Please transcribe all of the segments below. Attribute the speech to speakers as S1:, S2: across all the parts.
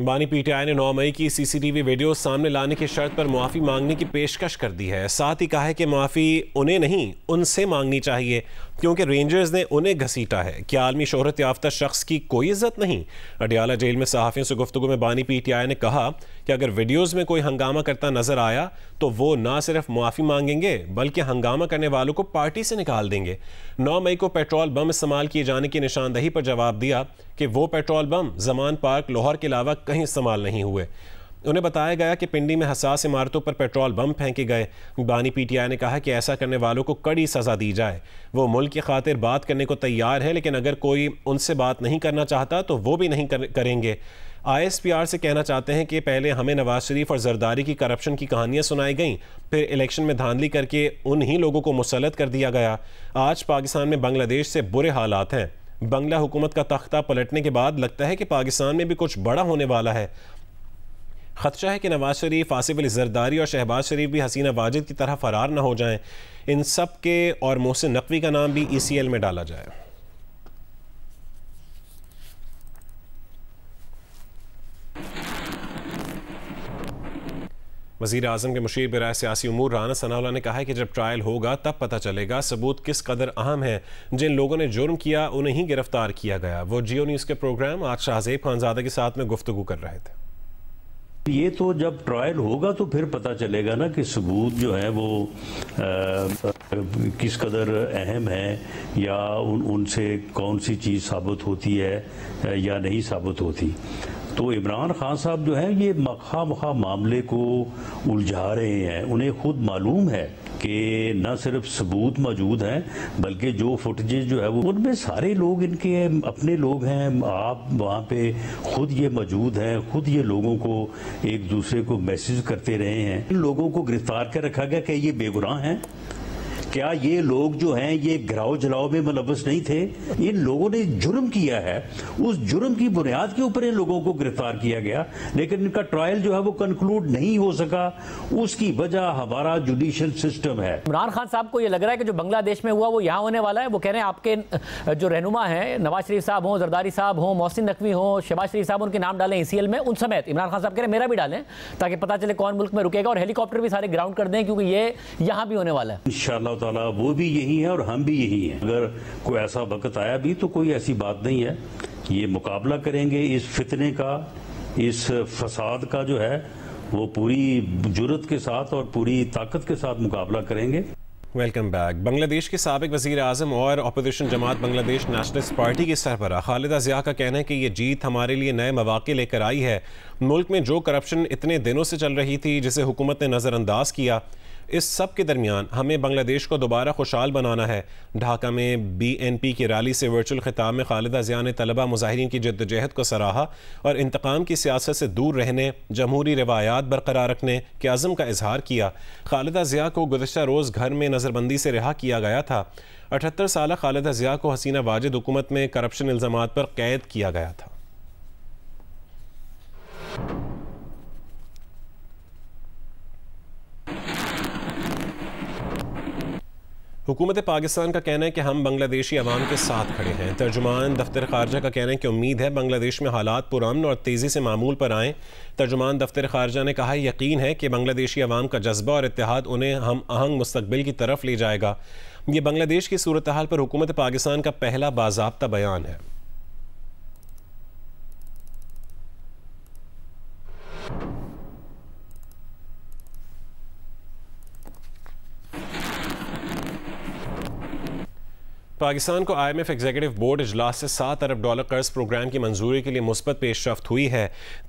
S1: बानी पीटीआई ने 9 मई की सीसीटीवी वीडियो सामने लाने की शर्त पर मुआफ़ी मांगने की पेशकश कर दी है। साथ ही कहा है कि मुआफ़ी उन्हें नहीं उनसे मांगनी चाहिए क्योंकि रेंजर्स ने उन्हें घसीटा है। क्या आलमी शोहरत याफ्ता शख्स की कोई इज्जत नहीं? अडियाला जेल में सहाफ़ियों से गुफ्तगू में बानी पीटीआई ने कहा कि अगर वीडियोज़ में कोई हंगामा करता नजर आया तो वो ना सिर्फ मुआफ़ी मांगेंगे बल्कि हंगामा करने वालों को पार्टी से निकाल देंगे। 9 मई को पेट्रोल बम इस्तेमाल किए जाने की निशानदही पर जवाब दिया कि वो petrol bomb Zaman park Lahore के अलावा कहीं इस्तेमाल नहीं हुए। उन्हें बताया गया कि पिंडी में हसास इमारतों पर पेट्रोल बम फेंके गए। बानी पीटीआई ने कहा कि ऐसा करने वालों को कड़ी सज़ा दी जाए। वो मुल्क की खातिर बात करने को तैयार है, लेकिन अगर कोई उनसे बात नहीं करना चाहता तो वो भी नहीं करेंगे। ISPR से कहना चाहते हैं कि पहले हमें नवाज शरीफ और जरदारी की करप्शन की कहानियां सुनाई गईं, फिर इलेक्शन में धांधली करके उन्हीं लोगों को मुसल्लत कर दिया गया। आज पाकिस्तान में बांग्लादेश से बुरे हालात हैं। बंगला हुकूमत का तख्ता पलटने के बाद लगता है कि पाकिस्तान में भी कुछ बड़ा होने वाला है। खदशा है कि नवाज शरीफ, आसिफ अली जरदारी और शहबाज शरीफ भी हसीना वाजिद की तरह फरार न हो जाएं। इन सब के और मोहसिन नकवी का नाम भी ECL में डाला जाए। वज़ीर आज़म के मुशीर बराए सियासी उमूर राना सनाउल्लाह ने कहा है कि जब ट्रायल होगा तब पता चलेगा सबूत किस कदर अहम है। जिन लोगों ने जुर्म किया उन्हें ही गिरफ्तार किया गया। वो जियो न्यूज़ के प्रोग्राम आज शाहजेब खानजादा के साथ में गुफ्तगू कर रहे थे।
S2: ये तो जब ट्रायल होगा तो फिर पता चलेगा ना कि सबूत जो है वो किस कदर अहम है या उनसे कौन सी चीज़ साबित होती है या नहीं साबित होती। तो इमरान खान साहब जो है ये मखा मामले को उलझा रहे हैं। उन्हें खुद मालूम है कि न सिर्फ सबूत मौजूद हैं बल्कि जो फुटेजेस जो है वो उनमें सारे लोग इनके अपने लोग हैं। आप वहाँ पे खुद ये मौजूद हैं, खुद ये लोगों को एक दूसरे को मैसेज करते रहे हैं। इन लोगों को गिरफ्तार कर रखा गया कि ये बेगुनाह हैं। क्या ये लोग जो हैं ये गिराव जलाओ में मुलव्वस नहीं थे? इन लोगों ने जुर्म किया है, उस जुर्म की बुनियाद के ऊपर इन लोगों को गिरफ्तार किया गया, लेकिन इनका ट्रायल जो है वो कंक्लूड नहीं हो सका। उसकी वजह हमारा जुडिशियल सिस्टम है।
S3: इमरान खान साहब को ये लग रहा है कि जो बांग्लादेश में हुआ वो यहाँ होने वाला है। वो कह रहे हैं आपके जो रहनुमा हैं, नवाज शरीफ साहब हों, जरदारी साहब हों, मोहसिन नकवी हों, शहबाज शरीफ साहब, उनके नाम डालें ECL में। उन समेत इमरान खान साहब कह रहे हैं मेरा भी डालें ताकि पता चले कौन मुल्क में रुकेगा, और हेलीकॉप्टर भी सारे ग्राउंड कर दें क्योंकि ये यहाँ भी होने वाला है।
S2: इंशाअल्लाह ताला वो भी यही है और हम भी यही हैं। अगर कोई ऐसा वक्त आया भी तो कोई ऐसी बात नहीं है। ये मुकाबला करेंगे इस फितने का, इस फसाद का जो है वो पूरी जुर्रत के साथ और पूरी ताकत के साथ मुकाबला करेंगे।
S1: Welcome back. बांग्लादेश के साबिक वज़ीर आज़म और अपोजिशन जमात बांग्लादेश नेशनलिस्ट पार्टी की सरबराह खालिदा ज़िया का कहना है कि ये जीत हमारे लिए नए मौक़े लेकर आई है। मुल्क में जो करप्शन इतने दिनों से चल रही थी, जिसे हुकूमत ने नज़रअंदाज किया, इस सब के दरमियान हमें बांग्लादेश को दोबारा खुशहाल बनाना है। ढाका में BNP की रैली से वर्चुअल खिताब में खालिदा ज़िया ने तलबा मुजाहिरीन की जद्दोजहद को सराहा और इंतकाम की सियासत से दूर रहने, जमहूरी रवायात बरकरार रखने के अज़म का इजहार किया। खालिदा ज़िया को गुज़श्ता रोज़ घर में नज़रबंदी से रिहा किया गया था। 78 साल खालिदा ज़िया को हसीना वाजिद हुकूमत में करप्शन इल्ज़ामात पर कैद किया गया था। हुकूमत पाकिस्तान का कहना है कि हम बांग्लादेशी अवाम के साथ खड़े हैं। तर्जुमान दफ्तर खारजा का कहना है कि उम्मीद है बांग्लादेश में हालात पुरअमन और तेज़ी से मामूल पर आएँ। तर्जुमान दफ्तर खारजा ने कहा यकीन है कि बांग्लादेशी अवाम का जज्बा और इत्तेहाद उन्हें हम आहंग मुस्तकबिल की तरफ ले जाएगा। ये बांग्लादेश की सूरत हाल पर हुकूमत पाकिस्तान का पहला बाज़ाब्ता बयान है। पाकिस्तान को IMF एग्जीक्यूटिव बोर्ड इजलास से $7 अरब कर्ज प्रोग्राम की मंजूरी के लिए मुस्बत पेशरफ्त हुई है।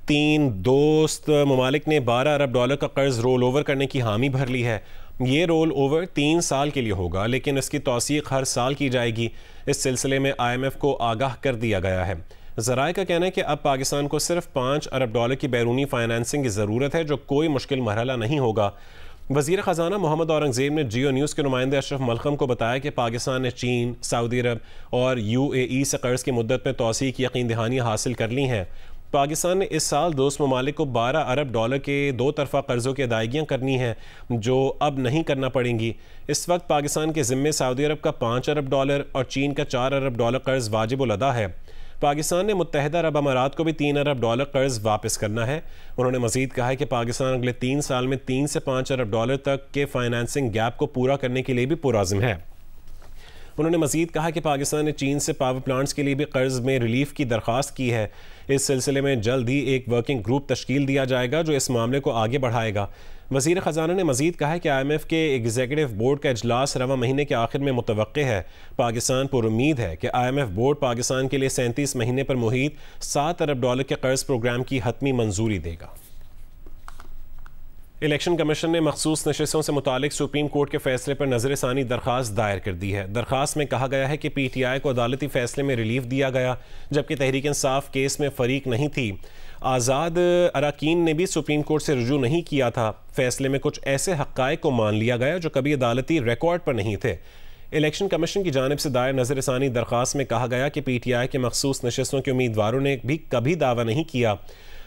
S1: 3 दोस्त ममालिक ने $12 अरब का कर्ज रोल ओवर करने की हामी भर ली है। ये रोल ओवर 3 साल के लिए होगा, लेकिन इसकी तौसीक हर साल की जाएगी। इस सिलसिले में IMF को आगाह कर दिया गया है। ज़राए का कहना है कि अब पाकिस्तान को सिर्फ $5 अरब की बैरूनी फाइनेंसिंग की ज़रूरत है, जो कोई मुश्किल मरहला नहीं होगा। वज़ीर ख़जाना मोहम्मद औरंगज़ेब ने जियो न्यूज़ के नुमाइंदे अशरफ मलखम को बताया कि पाकिस्तान ने चीन, सऊदी अरब और UAE से कर्ज़ की मुद्दत में तौसीए की यकीन दहानियाँ हासिल कर ली हैं। पाकिस्तान ने इस साल दोस्त ममालिक को $12 अरब के 2 तरफ़ा कर्ज़ों की अदायगियाँ करनी हैं, जो अब नहीं करना पड़ेंगी। इस वक्त पाकिस्तान के ज़िम्मे सऊदी अरब का $5 अरब और चीन का $4 अरब कर्ज़ वाजिब उल अदा है। पाकिस्तान ने मुत्तहिदा अरब अमारात को भी $3 अरब कर्ज वापस करना है। उन्होंने मजीद कहा है कि पाकिस्तान अगले 3 साल में $3 से $5 अरब तक के फाइनेंसिंग गैप को पूरा करने के लिए भी पुरअज़्म है। उन्होंने मजीद कहा कि पाकिस्तान ने चीन से पावर प्लांट्स के लिए भी कर्ज में रिलीफ की दरख्वास्त की है। इस सिलसिले में जल्द ही एक वर्किंग ग्रुप तश्कील दिया जाएगा जो इस मामले को आगे बढ़ाएगा। वज़ीर ख़जाना ने मजीद कहा है कि IMF के एग्जीक्यूटिव बोर्ड का इजलास रवा महीने के आखिर में मुतवक्के है। पाकिस्तान पुरुम्मीद है कि IMF बोर्ड पाकिस्तान के लिए 37 महीने पर मुहित $7 अरब के कर्ज प्रोग्राम की हतमी मंजूरी देगा। इलेक्शन कमीशन ने मखसूस नशिस्तों से मुतालिक सुप्रीम कोर्ट के फैसले पर नज़रसानी दरख्वास्त दायर कर दी है। दरख्वास्त में कहा गया है कि PTI को अदालती फैसले में रिलीफ दिया गया, जबकि तहरीक इंसाफ केस में फ़रीक नहीं थी। आज़ाद अरकान ने भी सुप्रीम कोर्ट से रुजू नहीं किया था। फैसले में कुछ ऐसे हक़ाइक़ को मान लिया गया जो कभी अदालती रिकॉर्ड पर नहीं थे। इलेक्शन कमीशन की जानिब से दायर नज़रसानी दरख्वास्त में कहा गया कि PTI के मखसूस नशिस्तों के उम्मीदवारों ने भी कभी दावा नहीं किया।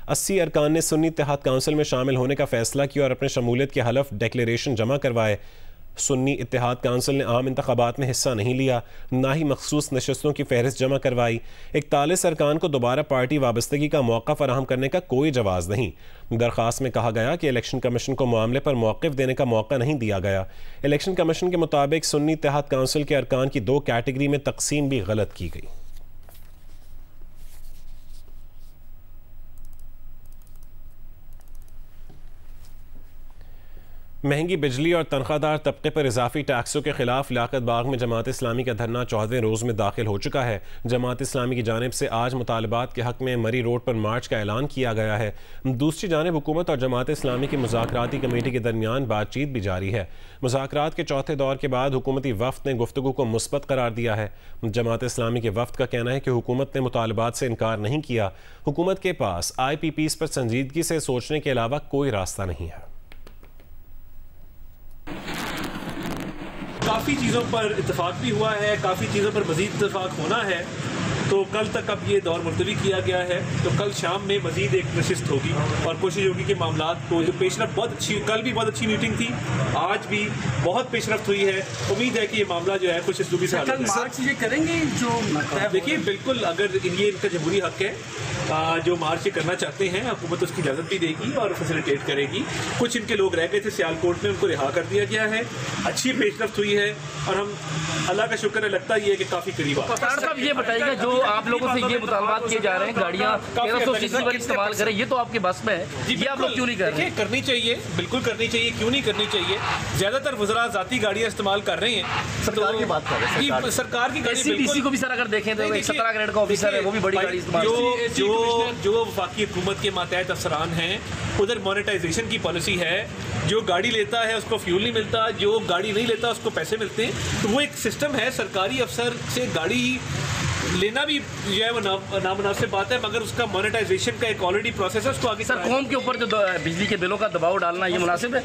S1: 80 अरकान ने सुन्नी इत्तेहाद काउंसिल में शामिल होने का फैसला किया और अपने शमूलियत के हलफ डिक्लेरेशन जमा करवाए। सुन्नी इत्तेहाद काउंसिल ने आम इंतखाबात में हिस्सा नहीं लिया, ना ही मखसूस नशिस्तों की फहरिस्त जमा करवाई। 41 अरकान को दोबारा पार्टी वाबस्तगी का मौका फराहम करने का कोई जवाज़ नहीं। दरख्वास्त में कहा गया कि इलेक्शन कमीशन को मामले पर मौक़िफ़ देने का मौका नहीं दिया गया। इलेक्शन कमीशन के मुताबिक सुन्नी इत्तेहाद काउंसिल के अरकान की 2 कैटेगरी में तकसीम भी गलत की गई। महंगी बिजली और तनख्वाहदार तबके पर इजाफी टैक्सों के खिलाफ लियाकत बाग में जमात इस्लामी का धरना 14वें रोज़ में दाखिल हो चुका है। जमात इस्लामी की जानिब से आज मुतालबात के हक़ में मरी रोड पर मार्च का ऐलान किया गया है। दूसरी जानिब हुकूमत और जमात इस्लामी की मुज़ाकराती कमेटी के दरमियान बातचीत भी जारी है। मुज़ाकरात के चौथे दौर के बाद हुकूमती वफ़द ने गुफ्तगू को मुस्बत करार दिया है। जमात इस्लामी के वफ़द का कहना है कि हुकूमत ने मुतालबात से इनकार नहीं किया। हुकूमत के पास IPPs पर संजीदगी से सोचने के अलावा कोई रास्ता नहीं है।
S4: काफ़ी चीज़ों पर इत्तेफाक भी हुआ है, काफ़ी चीज़ों पर मज़ीद इत्तेफाक होना है। तो कल तक अब ये दौर मुलतवी किया गया है। तो कल शाम में मज़ीद एक नशिस्त होगी और कोशिश होगी कि मामलात को जो पेशरफ बहुत अच्छी, कल भी बहुत अच्छी मीटिंग थी, आज भी बहुत पेशरफ हुई है। उम्मीद है कि ये मामला जो है खुश इसलूबी से
S5: कल मार्च ये करेंगे जो
S4: देखिए बिल्कुल, अगर ये इनका जमहूरी हक है, जो मार्च ये करना चाहते हैं, हुकूमत उसकी इजाज़त भी देगी और फैसिलिटेट करेगी। कुछ इनके लोग रह गए थे सियालकोट में, उनको रिहा कर दिया गया है। अच्छी पेशरफ्त हुई है और हम अल्लाह का शुक्र है, लगता ही है कि काफ़ी करीब आ।
S5: साहब ये बताइएगा, जो आप लोगों से ये मुतालबात किए जा रहे हैं गाड़ियाँ 1300 सीसी वाली इस्तेमाल करें, ये तो आपके बस में है, ये आप लोग क्यों नहीं कर रहे?
S4: करनी चाहिए, बिल्कुल करनी चाहिए, क्यों नहीं करनी चाहिए। ज़्यादातर वज़रा ज़ाती गाड़ियाँ इस्तेमाल कर रहे हैं।
S5: सरकार की बात कर रहे हैं,
S4: सरकार की गाड़ी
S5: SCDC को भी सर अगर देखें तो 17 ग्रेड का ऑफिसर है, वो भी बड़ी गाड़ी इस्तेमाल।
S4: जो वफाकी हुकूमत के मातहत अफसरान हैं, उधर मोनेटाइजेशन की पॉलिसी है। जो गाड़ी लेता है उसको फ्यूल नहीं मिलता, जो गाड़ी नहीं लेता उसको पैसे मिलते हैं। तो वो एक सिस्टम है। सरकारी अफसर से गाड़ी लेना भी जो है वो नामुनासिब बात है, मगर उसका मोनेटाइजेशन का एक ऑलरेडी प्रोसेस है, उसको आगे
S5: सर कौम के ऊपर जो बिजली के बिलों का दबाव डालना ये मुनासिब है?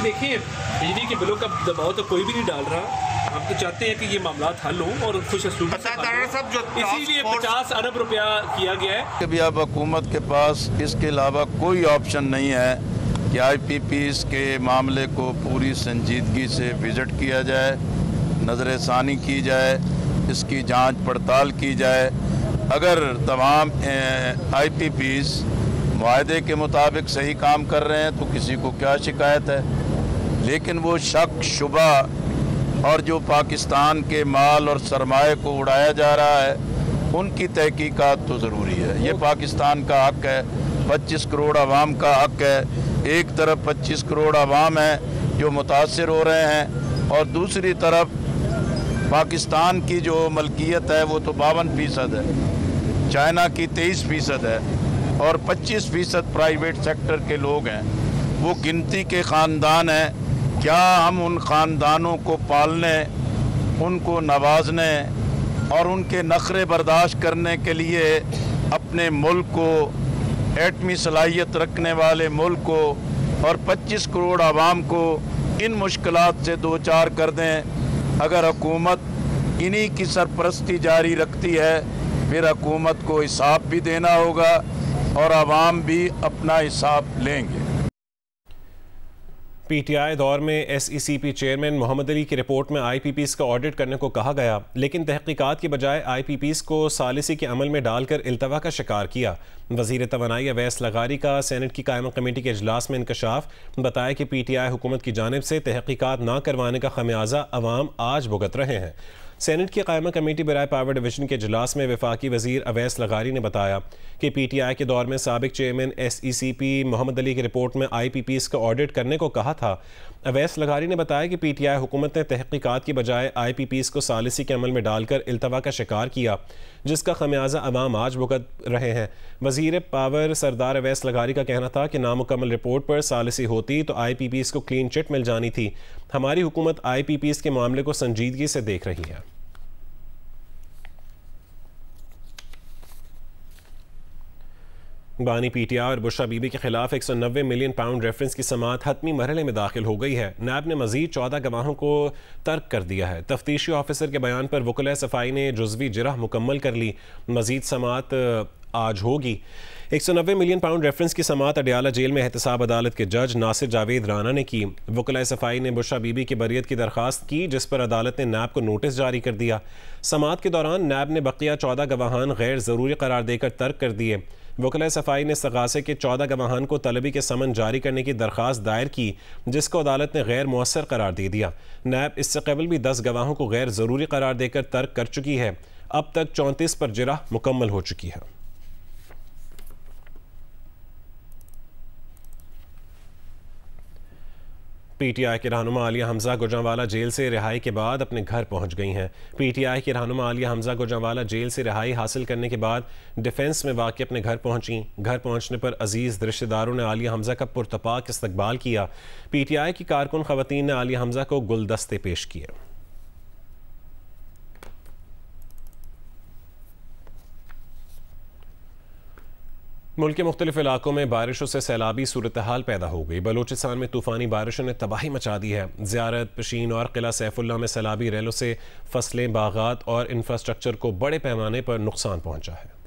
S4: देखिए, बिजली के बिलों का दबाव तो कोई भी नहीं डाल रहा। हम तो चाहते हैं कि ये मामलात हल हों और खुश असलूबी से इसीलिए 50 अरब रुपया किया गया है
S6: कि भी अब हुकूमत के पास इसके अलावा कोई ऑप्शन नहीं है कि IPPs के मामले को पूरी संजीदगी से विजिट किया जाए, नज़रसानी की जाए, इसकी जांच पड़ताल की जाए। अगर तमाम IPPs मुआहदे के मुताबिक सही काम कर रहे हैं तो किसी को क्या शिकायत है, लेकिन वो शक शुबा और जो पाकिस्तान के माल और सरमाए को उड़ाया जा रहा है उनकी तहकीकात तो ज़रूरी है। ये पाकिस्तान का हक़ है, 25 करोड़ आवाम का हक़ है। एक तरफ 25 करोड़ आवाम है जो मुतासर हो रहे हैं और दूसरी तरफ पाकिस्तान की जो मलकियत है वो तो 52% है, चाइना की 23% है और 25% प्राइवेट सेक्टर के लोग हैं। वो गिनती के ख़ानदान हैं। क्या हम उन ख़ानदानों को पालने, उनको नवाजने और उनके नखरे बर्दाश्त करने के लिए अपने मुल्क को, एटमी सलाहियत रखने वाले मुल्क को और 25 करोड़ आवाम को इन मुश्किलात से दो चार कर दें? अगर हुकूमत इन्हीं की सरपरस्ती जारी रखती है फिर हुकूमत को हिसाब भी देना होगा और आवाम भी अपना हिसाब लेंगे।
S1: पीटीआई दौर में एसईसीपी चेयरमैन मोहम्मद अली की रिपोर्ट में आईपीपीज़ का ऑडिट करने को कहा गया, लेकिन तहकीकात की बजाय आईपीपीज़ को सालिसी के अमल में डालकर इल्तवा का शिकार किया। वज़ीर तवानाई अवैस लगारी का सेनेट की कायमा कमेटी के इजलास में इंकशाफ, बताया कि पीटीआई हुकूमत की जानिब से तहकीकात ना करवाने का खमियाजा अवाम आज भुगत रहे हैं। सेनेट की कायमा कमेटी बराए पावर डिवीजन के इजलास में वफाकी वज़ीर अवैस लगारी ने बताया कि पीटीआई के दौर में साबिक चेयरमैन एसईसीपी मोहम्मद अली की रिपोर्ट में आईपीपीज़ का ऑडिट करने को कहा था। अवैस लगारी ने बताया कि पीटीआई हुकूमत ने तहकीकात की बजाय आईपीपीज़ को सालिसी के अमल में डालकर इल्तवा का शिकार किया, जिसका खमियाजा अवाम आज भुगत रहे हैं। वज़ीर पावर सरदार अवैस लगारी का कहना था कि नामुकम्मल रिपोर्ट पर सालिसी होती तो आईपीपीज़ को क्लीन चिट मिल जानी थी। हमारी हुकूमत आईपीपीज़ के मामले को संजीदगी से देख रही है। बानी पीटीआई और बुशरा बीबी के खिलाफ 190 मिलियन पाउंड रेफरेंस की समाअत हतमी मरहले में दाखिल हो गई है। नैब ने मजीद 14 गवाहों को तर्क कर दिया है। तफ्तीशी ऑफिसर के बयान पर वकला सफाई ने जुज़वी जिरह मुकम्मल कर ली। मजीद समाअत आज होगी। 190 मिलियन पाउंड रेफरेंस की समाअत अडियाला जेल में एहतसाब अदालत के जज नासिर जावेद राना ने की। वकला सफाई ने बुशरा बीबी की बरियत की दरख्वास्त की, जिस पर अदालत ने नैब को नोटिस जारी कर दिया। समाअत के दौरान नैब ने बकिया 14 गवाहान गैर ज़रूरी करार देकर तर्क कर दिए। वकला सफाई ने सगासे के 14 गवाहान को तलबी के समन जारी करने की दरख्वास्त दायर की, जिसको अदालत ने गैर मुअस्सर करार दे दिया। नैब इससे कबल भी 10 गवाहों को गैर ज़रूरी करार देकर तर्क कर चुकी है। अब तक 34 पर जिरह मुकम्मल हो चुकी है। पीटीआई के रहनुमा आलिया हमजा गुजरांवाला जेल से रिहाई के बाद अपने घर पहुंच गई हैं। पीटीआई की रहनुमा आलिया हमजा गुजरांवाला जेल से रिहाई हासिल करने के बाद डिफेंस में वाक़ अपने घर पहुंची। घर पहुंचने पर अजीज़ रिश्तेदारों ने आलिया हमजा का पुरतपाक इस्तकबाल किया। पीटीआई की कारकुन ख़वातीन ने आलिया हमजा को गुलदस्ते पेश किए। मुल्क के मुख्तलिफ इलाकों में बारिशों से सैलाबी सूरत हाल पैदा हो गई। बलूचिस्तान में तूफ़ानी बारिशों ने तबाही मचा दी है। ज़ियारत, पशीन और किला सैफुल्ला में सैलाबी रेलों से फसलें, बागात और इंफ्रास्ट्रक्चर को बड़े पैमाने पर नुकसान पहुंचा है।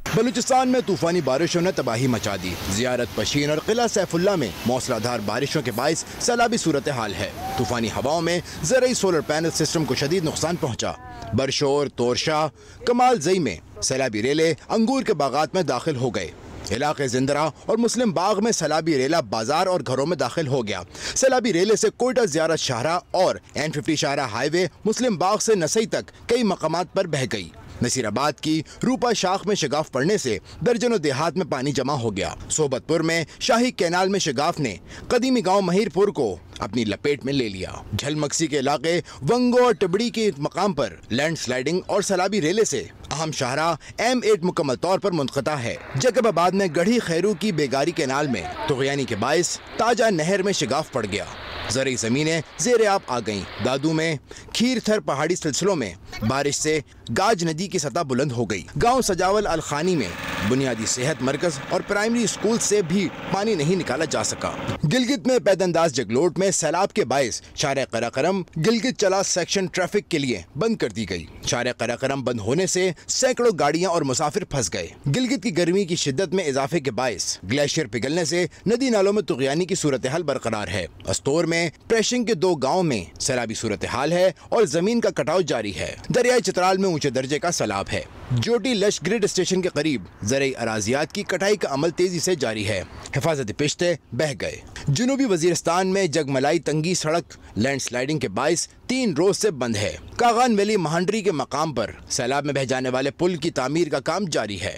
S7: बलूचिस्तान में तूफानी बारिशों ने तबाही मचा दी। ज़ियारत, पशीन और किला सैफुल्ला में मौसलाधार बारिशों के बायस सैलाबी सूरत हाल है। तूफानी हवाओं में ज़रई सोलर पैनल सिस्टम को शदीद नुकसान पहुंचा। बरशोर, तोरशाह, कमाल जई में सैलाबी रेले अंगूर के बागात में दाखिल हो गए। इलाके जिंदरा और मुस्लिम बाग में सैलाबी रेला बाजार और घरों में दाखिल हो गया। सैलाबी रेले से कोयटा ज़ियारत शाहरा और N50 शाहरा हाईवे मुस्लिम बाग से नसई तक कई मकामात पर बह गई। नसीराबाद की रूपा शाख में शगाफ पड़ने से दर्जनों देहात में पानी जमा हो गया। सोबतपुर में शाही कैनाल में शगाफ ने कदीमी गांव महिरपुर को अपनी लपेट में ले लिया। झलमक्सी के इलाके वंगो और टिबड़ी के मकाम पर लैंड स्लाइडिंग और सैलाबी रेले से अहम शाहरा M8 मुकम्मल तौर पर मुनक़ता है। जैकबाबाद में गढ़ी खैरू की बेगारी कैनाल में तुग़यानी के बायस ताजा नहर में शगाफ पड़ गया। ज़रई ज़मीनें ज़ेरे आब आ गईं। दादू में खीर थर पहाड़ी सिलसिलों में बारिश से गाज नदी की सतह बुलंद हो गई। गांव सजावल अलखानी में बुनियादी सेहत मरकज और प्राइमरी स्कूल से भी पानी नहीं निकाला जा सका। गिलगित में पैदंदाज जगलोट में सैलाब के बायस शारे कराकरम गिलगित चला सेक्शन ट्रैफिक के लिए बंद कर दी गई। शारे कराकरम बंद होने से सैकड़ों गाड़ियां और मुसाफिर फंस गए। गिलगित की गर्मी की शिद्दत में इजाफे के बायस ग्लेशियर पिघलने से नदी नालों में तुग़यानी की सूरत हाल बरकरार है। अस्तोर में प्रेशिंग के 2 गाँव में सैलाबी सूरत हाल है और जमीन का कटाव जारी है। दरियाई चित्राल में ऊंचे दर्जे का सैलाब है। जोटी लश ग्रिड स्टेशन के करीब ज़रई अराजियात की कटाई का अमल तेजी से जारी है। हिफाजती पिश्ते बह गए। जनूबी वजीरिस्तान में जगमलाई तंगी सड़क लैंड स्लाइडिंग के बायस 3 रोज से बंद है। कागान वैली महांडरी के मकाम पर सैलाब में बह जाने वाले पुल की तामीर का काम जारी है।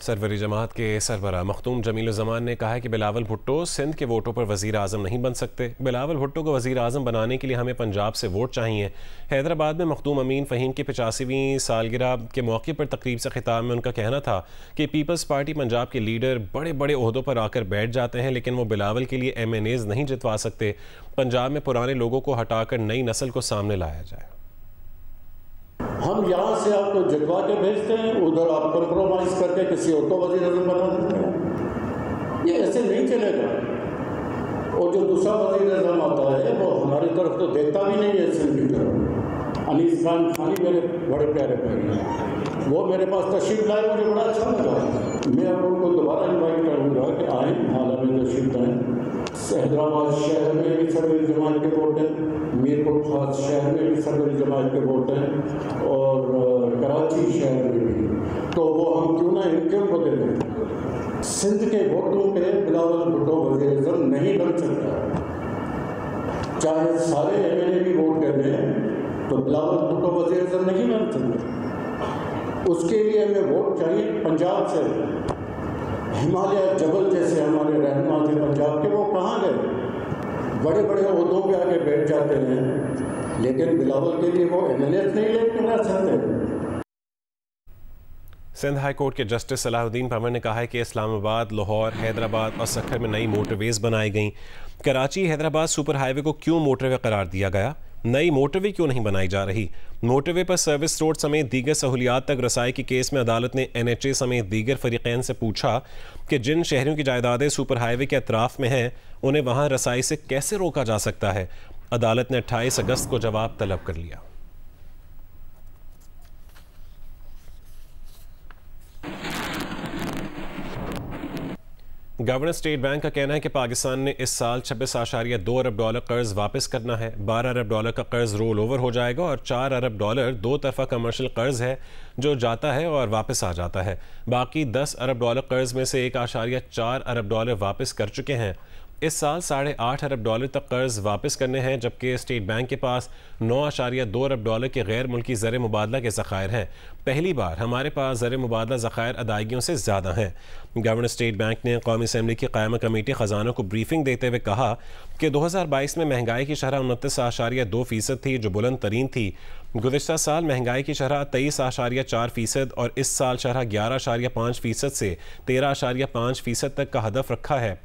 S1: सरवरी जमात के सरबराह मखदूम जमील-उज़्ज़मान ने कहा है कि बिलावल भुट्टो सिंध के वोटों पर वज़ीर आज़म नहीं बन सकते। बिलावल भुट्टो को वज़ीर आज़म बनाने के लिए हमें पंजाब से वोट चाहिए। हैदराबाद में मखदूम अमीन फ़हीम की 85वीं सालगिरह के मौके पर तकरीब से खिताब में उनका कहना था कि पीपल्स पार्टी पंजाब के लीडर बड़े बड़े ओहदों पर आकर बैठ जाते हैं, लेकिन वो बिलावल के लिए MNAs नहीं जितवा सकते। पंजाब में पुराने लोगों को हटाकर नई नस्ल को सामने लाया जाए।
S8: हम यहाँ से आपको जितवा के भेजते हैं, उधर आप कंप्रोमाइज करके किसी और को वज़ीर आज़म बना देते हैं। ये ऐसे नहीं चलेगा। और जो दूसरा वज़ीर आज़म आता है वो हमारी तरफ तो देखता भी नहीं है। सिंध की तरफ अनीस खान खानी मेरे बड़े प्यारे प्यारे हैं, वो मेरे पास तशरीफ लाए, मुझे बड़ा अच्छा लगा। मैं अब उनको दोबारा इन्वाइट करूँगा कि आए हाला में तशरीफ लाएँ। हैदराबाद शहर में भी सरवरी जमात के वोट हैं, मीरपुर खास शहर में भी सरवरी जमात के वोट हैं और कराची शहर में भी। तो वो हम क्यों ना क्यों बदलें? सिंध के वोटों पे बिलावल भुट्टो वज़ीर-ए-आज़म नहीं बन सकता। चाहे सारे एमएलए भी वोट कर दें तो बिलावल भुट्टो वज़ीर-ए-आज़म नहीं बन सकते। उसके लिए हमें वोट चाहिए पंजाब से। हिमालय जबल जैसे हमारे रहनुमा थे पंजाब के, वो कहाँ गए? बड़े बड़े ओहदों पे आके बैठ जाते हैं, लेकिन बिलावल के लिए वो एमएलए नहीं लेकर रह सकते।
S1: सिंध हाई कोर्ट के जस्टिस सलाहुद्दीन पंवर ने कहा है कि इस्लामाबाद, लाहौर, हैदराबाद और सक्खर में नई मोटरवेज बनाई गई। कराची हैदराबाद सुपर हाईवे को क्यों मोटरवे करार दिया गया? नई मोटरवे क्यों नहीं बनाई जा रही? मोटरवे पर सर्विस रोड समेत दीगर सहूलियात तक रसाई के केस में अदालत ने NHA समेत दीगर फरीकैन से पूछा कि जिन शहरों की जायदादें सुपर हाईवे के अतराफ में हैं उन्हें वहां रसाई से कैसे रोका जा सकता है। अदालत ने 28 अगस्त को जवाब तलब कर लिया। गवर्नर स्टेट बैंक का कहना है कि पाकिस्तान ने इस साल 26.2 अरब डॉलर कर्ज वापस करना है। 12 अरब डॉलर का कर्ज रोल ओवर हो जाएगा और 4 अरब डॉलर दो तरफा कमर्शियल कर्ज है जो जाता है और वापस आ जाता है। बाकी 10 अरब डॉलर कर्ज में से 1.4 अरब डॉलर वापस कर चुके हैं। इस साल 8.5 अरब डॉलर तक कर्ज वापस करने हैं, जबकि स्टेट बैंक के पास 9.2 अरब डॉलर के गैर मुल्की ज़र मुबादला के ज़खायर हैं। पहली बार हमारे पास ज़र मुबादला ज़खायर अदायगियों से ज़्यादा हैं। गवर्नर स्टेट बैंक ने कौमी असम्बली की क़ायमा कमेटी ख़जाना को ब्रीफिंग देते हुए कहा कि 2022 में महंगाई की शरह 29.2% थी, जो बुलंद तरीन थी। गुज़िश्ता साल महंगाई की शरह 23.4% और इस साल शरह 11.5% से 13.5% तक का हदफ रखा है।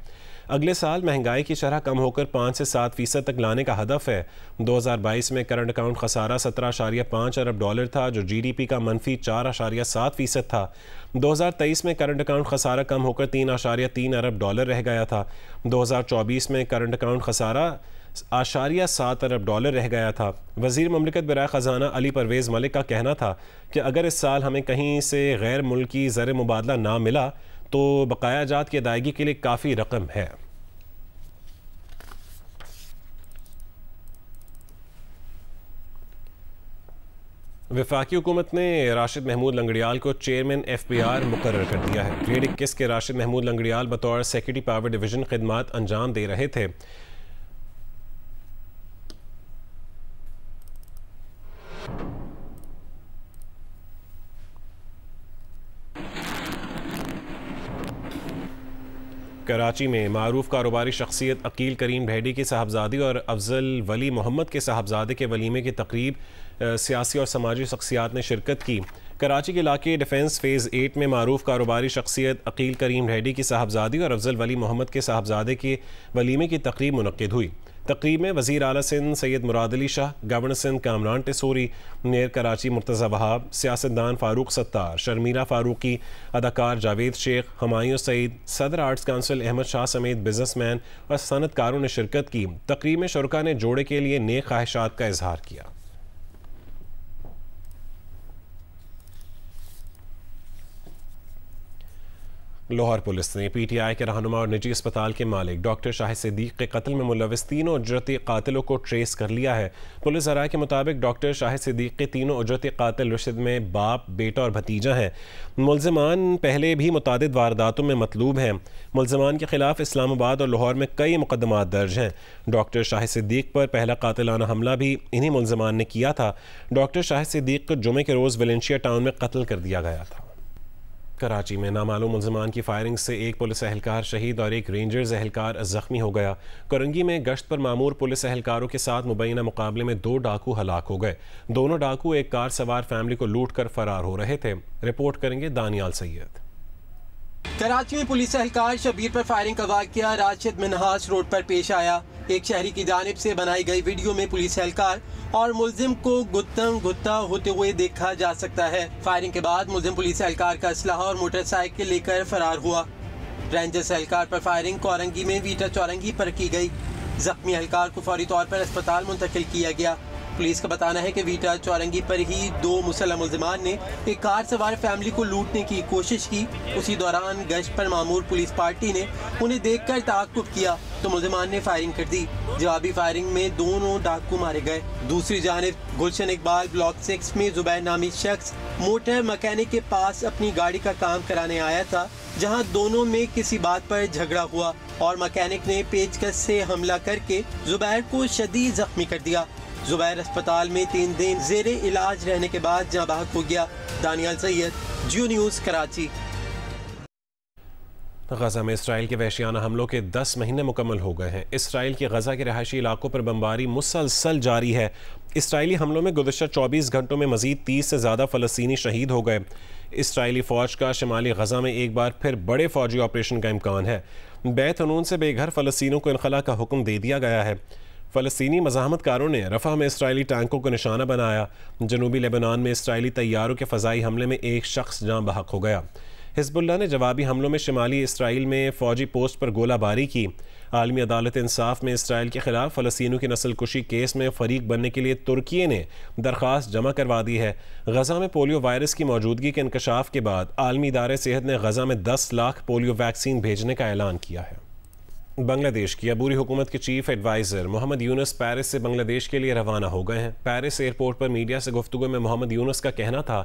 S1: अगले साल महंगाई की शरह कम होकर 5 से 7% तक लाने का हदफ है। 2022 में करंट अकाउंट खसारा 17.5 अरब डॉलर था, जो GDP का मनफी 4.7% था। 2023 में करंट अकाउंट खसारा कम होकर 3.3 अरब डॉलर रह गया था। 2024 में करंट अकाउंट खसारा 7 अरब डॉलर रह गया था। वज़ीर ममलिकत बराए ख़जाना अली परवेज़ मलिक का कहना था कि अगर इस साल हमें कहीं से गैर मुल्की ज़र मुबादला ना मिला तो बकाया जात की अदायगी के लिए काफ़ी रकम है। वफाकी हुकूमत ने राशिद महमूद लंगड़ियाल को चेयरमैन FPR मुकर्रर कर दिया है। ग्रेड 21 के राशिद महमूद लंगड़ियाल बतौर सेक्रेटरी पावर डिवीज़न खिदमात अंजाम दे रहे थे। कराची में मारूफ कारोबारी शख्सियत अकील करीम ढेडी की साहबजादी और अफजल वली मोहम्मद के साहबजादे के वलीमे की तकरीब सियासी और समाजी शख्सियात ने शिरकत की। कराची के इलाके डिफेंस फ़ेज़ 8 में मारूफ कारोबारी शख्सियत अकील करीम ढेडी की साहबजादी और अफजल वली मोहम्मद के साहबजादे के वलीमे की तकरीब मुनक्किद हुई। तकरीब में वज़ीर आला सिंध सैयद मुराद अली शाह, गवर्नर सिंध कामरान टिसोरी, मेयर कराची मुर्तज़ा वहाब, सियासतदान फ़ारूक सत्तार, शर्मीला फ़ारूकी, अदाकार जावेद शेख, हमायूं सईद, सदर आर्ट्स काउंसिल अहमद शाह समेत बिजनेसमैन और सनतकारों ने शिरकत की। तकरीब में शुरका ने जोड़े के लिए नेक ख्वाहिशात का इजहार किया। लाहौर पुलिस ने PTI के रहनुमा और निजी अस्पताल के मालिक डॉक्टर शाहिद सिद्दीक के कत्ल में मुलविस तीनों उजरती कातिलों को ट्रेस कर लिया है। पुलिस ज़राए के मुताबिक डॉक्टर शाहिद सिद्दीक के तीनों उजरती कातिल रशीद में बाप, बेटा और भतीजा हैं। मुल्ज़िमान पहले भी मुतादिद वारदातों में मतलूब हैं। मुल्ज़िमान के खिलाफ इस्लामाबाद और लाहौर में कई मुकदमात दर्ज हैं। डॉक्टर शाहिद सिद्दीक पर पहला कातिलाना हमला भी इन्हीं मुल्ज़िमान ने किया था। डॉक्टर शाहिद सिद्दीक को जुमे के रोज़ वेलेंशिया टाउन में कत्ल कर दिया गया था। कराची में नामालूम मुल्ज़िमान की फायरिंग से एक पुलिस एहलकार शहीद और एक रेंजर्स एहलकार ज़ख्मी हो गया। करंगी में गश्त पर मामूर पुलिस एहलकारों के साथ मुबैना मुकाबले में 2 डाकू हलाक हो गए। दोनों डाकू एक कार सवार फैमिली को लूट कर फरार हो रहे थे। रिपोर्ट करेंगे दानियाल सैयद।
S9: कराची में पुलिस एहलकार शबीर पर फायरिंग का वाक़या राशिद मिनहास रोड पर पेश आया। एक शहरी की जानिब से बनाई गई वीडियो में पुलिस एहलकार और मुल्जिम को गुत्तम गुत्ता होते हुए देखा जा सकता है। फायरिंग के बाद मुल्जिम पुलिस एहलकार का असलहा और मोटरसाइकिल लेकर फरार हुआ। रेंजर्स एहलकार पर फायरिंग कोरंगी में वीटा चौरंगी पर की गई। जख्मी एहलकार को फौरी तौर पर अस्पताल मुंतकिल किया गया। पुलिस का बताना है कि वीटा चौरंगी पर ही 2 मुसल्लह मुल्जिमान ने एक कार सवार फैमिली को लूटने की कोशिश की। उसी दौरान गश्त पर मामूर पुलिस पार्टी ने उन्हें देखकर ताक़ुब किया तो मुल्जिमान ने फायरिंग कर दी। जवाबी फायरिंग में दोनों डाकू मारे गए। दूसरी जानिब गुलशन इकबाल ब्लॉक 6 में जुबैर नामी शख्स मोटर मैकेनिक के पास अपनी गाड़ी का काम कराने आया था, जहां दोनों में किसी बात पर झगड़ा हुआ और मैकेनिक ने पेचकस से हमला करके जुबैर को शदीद जख्मी कर दिया। जुबैर अस्पताल में 3 दिन जेरे इलाज रहने के बाद जहाँ बहक हो गया। दानियाल सैयद, जियो न्यूज़, कराची।
S1: गजा में इसराइल के वहशियाना हमलों के 10 महीने मुकम्मल हो गए हैं। इसराइल के गजा के रहायशी इलाकों पर बमबारी मुसलसल जारी है। इसराइली हमलों में गुज़श्ता 24 घंटों में मज़ीद 30 से ज़्यादा फ़लस्तीनी शहीद हो गए। इसराइली फ़ौज का शिमाली गजा में एक बार फिर बड़े फ़ौजी ऑपरेशन का इम्कान है। बैत हनून से बेघर फ़लस्तीनियों को इनखला का हुक्म दे दिया गया है। फ़लस्तीनी मज़ाहमतकारों ने रफ़ा में इसराइली टैंकों को निशाना बनाया। जनूबी लेबनान में इसराइली तैयारों के फ़ज़ाई हमले में एक शख्स जाँ बहक हो गया। हिज़्बुल्लाह ने जवाबी हमलों में शिमाली इसराइल में फ़ौजी पोस्ट पर गोलाबारी की। आलमी अदालत इंसाफ में इसराइल के ख़िलाफ़ फ़लस्तीनियों की नस्ल कुशी केस में फ़रीक बनने के लिए तुर्की ने दरख्वास्त जमा करवा दी है। गजा में पोलियो वायरस की मौजूदगी के इंकशाफ के बाद आलमी इदारे सेहत ने गजा में 10 लाख पोलियो वैक्सीन भेजने का ऐलान किया है। बांग्लादेश की अबूरी हुकूमत के chief adviser Mohammad Yunus Paris से बांग्लादेश के लिए रवाना हो गए हैं। पेरिस एयरपोर्ट पर मीडिया से गुफ्तगू में मोहम्मद यूनुस का कहना था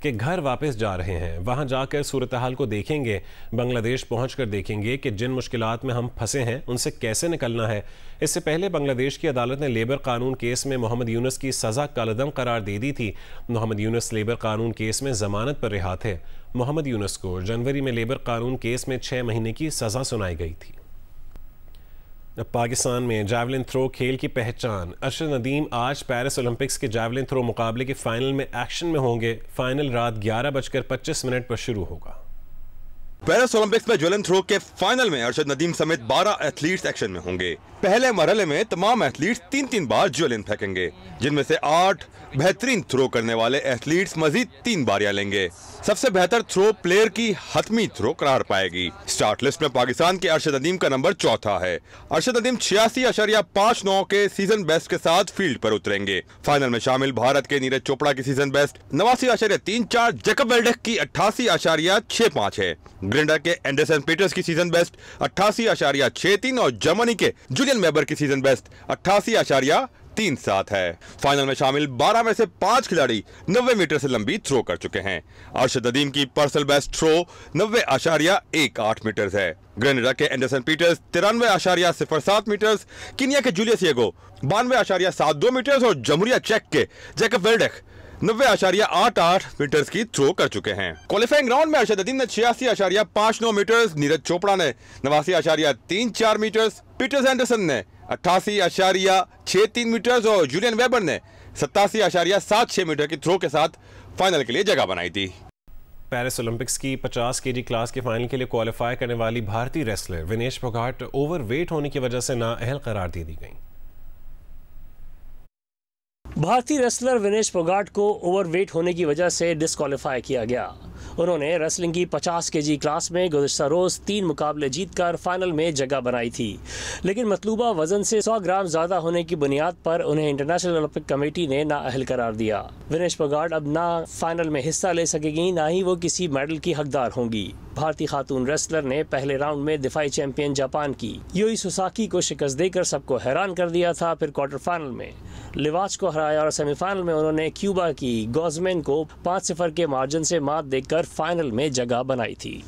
S1: कि घर वापस जा रहे हैं, वहां जाकर सूरत हाल को देखेंगे, बांग्लादेश पहुंचकर देखेंगे कि जिन मुश्किलात में हम फंसे हैं उनसे कैसे निकलना है। इससे पहले बांग्लादेश की अदालत ने लेबर कानून केस में मोहम्मद यूनुस की सज़ा कालअदम करार दे दी थी। मोहम्मद यूनुस लेबर कानून केस में ज़मानत पर रिहा थे। मोहम्मद यूनुस को जनवरी में लेबर कानून केस में 6 महीने की सज़ा सुनाई गई थी। पाकिस्तान में जैवलिन थ्रो खेल की पहचान। अरशद नदीम आज पेरिस ओलंपिक्स के जैवलिन थ्रो मुकाबले के फाइनल में एक्शन में होंगे। फाइनल रात 11:25 पर शुरू होगा।
S10: पेरिस ओलंपिक्स में जैवलिन थ्रो के फाइनल में अरशद नदीम समेत 12 एथलीट्स एक्शन में होंगे। पहले मरहले में तमाम एथलीट्स 3-3 बार जैवलिन फेंकेंगे, जिनमें से 8 बेहतरीन थ्रो करने वाले एथलीट्स मजीद 3 बारियां लेंगे। सबसे बेहतर थ्रो प्लेयर की हतमी थ्रो करार पाएगी। स्टार्ट लिस्ट में पाकिस्तान के अरशद नदीम का नंबर 4था है। अरशद नदीम 86.59 के सीजन बेस्ट के साथ फील्ड पर उतरेंगे। फाइनल में शामिल भारत के नीरज चोपड़ा की सीजन बेस्ट 89.34, जैकब वेल्डेक की 88.65 है। ग्रिंडर के एंडरसन पीटर्स की सीजन बेस्ट 88.63 और जर्मनी के जूलियन वेबर की सीजन बेस्ट 88.37 है। फाइनल में शामिल 12 में से 5 खिलाड़ी 90 मीटर से लंबी थ्रो कर चुके हैं। अरशद नदीम की पर्सनल बेस्ट थ्रो 90.18 मीटर है। ग्रेनेडा के एंडरसन पीटर्स 93.07 मीटर, कीनिया के जूलियस येगो 92.72 मीटर और जमहूरिया चेक के जैकब वेल्डेक 90.88 मीटर की थ्रो कर चुके हैं। क्वालिफाइंग राउंड में अरशद नदीम ने 86.59 मीटर, नीरज चोपड़ा ने 89.34 मीटर, पीटर्स एंडरसन ने 88.63 मीटर और जूलियन वेबर ने 87.76 मीटर की थ्रो के साथ फाइनल के लिए जगह बनाई थी।
S1: पेरिस ओलंपिक्स की 50 kg क्लास के फाइनल के लिए क्वालिफाई करने वाली भारतीय रेसलर विनेश फोगाट ओवरवेट होने की वजह से नाअहल करार दे दी गई।
S11: भारतीय रेसलर विनेश फोगाट को ओवरवेट होने की वजह से डिस्क्वालीफाई किया गया। उन्होंने रेसलिंग की 50 kg क्लास में गुज़श्ता रोज़ 3 मुकाबले जीतकर फाइनल में जगह बनाई थी, लेकिन मतलूबा वजन से 100 ग्राम ज़्यादा होने की बुनियाद पर उन्हें इंटरनेशनल ओलंपिक कमेटी ने नाअहल करार दिया। विनेश फोगाट अब ना फाइनल में हिस्सा ले सकेगी, ना ही वो किसी मेडल की हकदार होंगी। भारतीय खातून रेसलर ने पहले राउंड में दिफाई चैंपियन जापान की यूई सुसाकी को शिकस्त देकर सबको हैरान कर दिया था। फिर क्वार्टर फाइनल में लिवाच को हराया और सेमीफाइनल में उन्होंने क्यूबा की गॉजमैन को 5-0 के मार्जिन से मात देकर फाइनल में जगह बनाई थी।